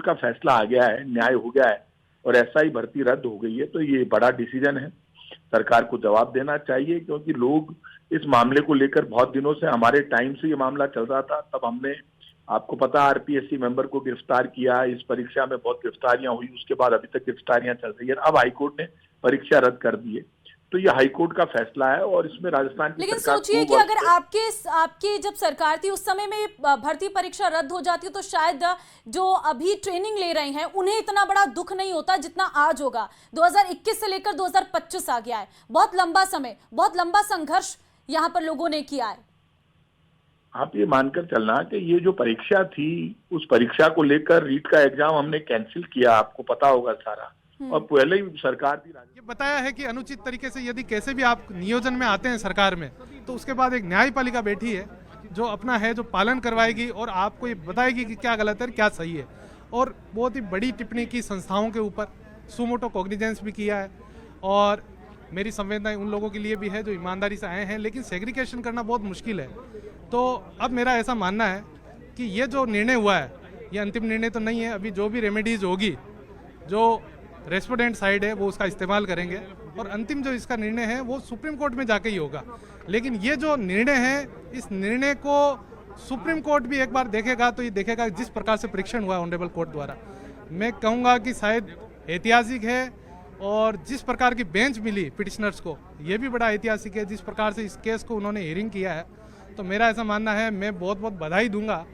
का फैसला आ गया है, न्याय हो गया है और एसआई भर्ती रद्द हो गई है, तो ये बड़ा डिसीजन है। सरकार को जवाब देना चाहिए, क्योंकि लोग इस मामले को लेकर बहुत दिनों से, हमारे टाइम से ये मामला चल रहा था, तब हमने, आपको पता, आरपीएससी मेंबर को गिरफ्तार किया। इस परीक्षा में बहुत गिरफ्तारियां हुई, उसके बाद अभी तक गिरफ्तारियां चल रही है। अब हाईकोर्ट ने परीक्षा रद्द कर दी है, तो ये हाईकोर्ट का फैसला है और इसमें राजस्थान की लेकिन सरकार सोचिए कि अगर आपकी जब सरकार थी उस समय में भर्ती परीक्षा रद्द हो जाती तो शायद जो अभी ट्रेनिंग ले रहे हैं उन्हें इतना बड़ा दुख नहीं होता जितना आज होगा। 2021 से लेकर 2025 आ गया है, बहुत लंबा समय, बहुत लंबा संघर्ष यहाँ पर लोगों ने किया है। आप ये मानकर चलना कि ये जो परीक्षा थी, उस परीक्षा को लेकर रीट का एग्जाम हमने कैंसिल किया, आपको पता होगा सारा, और पहले ही सरकार भी ये बताया है कि अनुचित तरीके से यदि कैसे भी आप नियोजन में आते हैं सरकार में, तो उसके बाद एक न्यायपालिका बैठी है जो अपना है जो पालन करवाएगी और आपको ये बताएगी कि क्या गलत है क्या सही है। और बहुत ही बड़ी टिप्पणी की संस्थाओं के ऊपर, सुमोटो कॉग्निजेंस भी किया है। और मेरी संवेदनाएं उन लोगों के लिए भी है जो ईमानदारी से आए हैं, लेकिन सेग्रीगेशन करना बहुत मुश्किल है। तो अब मेरा ऐसा मानना है कि ये जो निर्णय हुआ है ये अंतिम निर्णय तो नहीं है। अभी जो भी रेमेडीज होगी, जो रेस्पोंडेंट साइड है वो उसका इस्तेमाल करेंगे और अंतिम जो इसका निर्णय है वो सुप्रीम कोर्ट में जाके ही होगा। लेकिन ये जो निर्णय है, इस निर्णय को सुप्रीम कोर्ट भी एक बार देखेगा तो ये देखेगा जिस प्रकार से परीक्षण हुआ ऑनरेबल कोर्ट द्वारा, मैं कहूँगा कि शायद ऐतिहासिक है। और जिस प्रकार की बेंच मिली पिटिशनर्स को, ये भी बड़ा ऐतिहासिक है। जिस प्रकार से इस केस को उन्होंने हियरिंग किया है, तो मेरा ऐसा मानना है, मैं बहुत बहुत बधाई दूंगा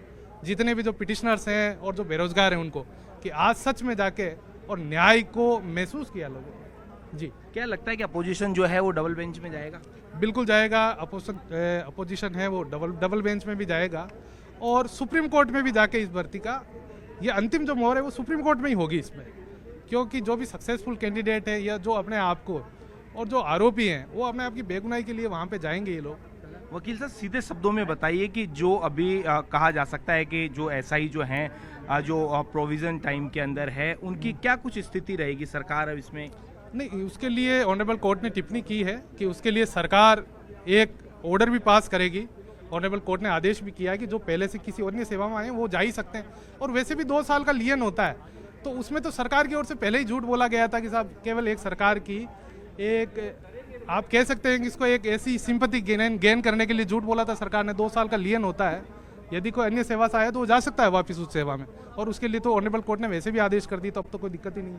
जितने भी जो पिटिशनर्स हैं और जो बेरोजगार हैं उनको, कि आज सच में जाके और न्याय को महसूस किया लोगों। जी, क्या लगता है कि अपोजिशन जो है वो डबल बेंच में जाएगा? बिल्कुल जाएगा। अपोजिशन है वो डबल बेंच में भी जाएगा और सुप्रीम कोर्ट में भी जाके इस भर्ती का ये अंतिम जो मोहर है वो सुप्रीम कोर्ट में ही होगी इसमें। क्योंकि जो भी सक्सेसफुल कैंडिडेट है या जो अपने आप को, और जो आरोपी हैं वो अपने आप की बेगुनाही के लिए वहाँ पे जाएंगे ये लोग। वकील साहब, सीधे शब्दों में बताइए कि जो अभी कहा जा सकता है कि जो एसआई जो हैं जो प्रोविजन टाइम के अंदर है, उनकी क्या कुछ स्थिति रहेगी? सरकार अब इसमें नहीं, उसके लिए ऑनरेबल कोर्ट ने टिप्पणी की है कि उसके लिए सरकार एक ऑर्डर भी पास करेगी। ऑनरेबल कोर्ट ने आदेश भी किया है कि जो पहले से किसी अन्य सेवा में आए वो जा ही सकते हैं। और वैसे भी 2 साल का लियन होता है, तो उसमें तो सरकार की ओर से पहले ही झूठ बोला गया था कि साहब केवल एक सरकार की एक, आप कह सकते हैं कि इसको एक ऐसी सिंपैथी गेन करने के लिए झूठ बोला था सरकार ने। 2 साल का लियन होता है, यदि कोई अन्य सेवा से आया तो वो जा सकता है वापस उस सेवा में, और उसके लिए तो ऑनरेबल कोर्ट ने वैसे भी आदेश कर दी, तो अब तो कोई दिक्कत ही नहीं है।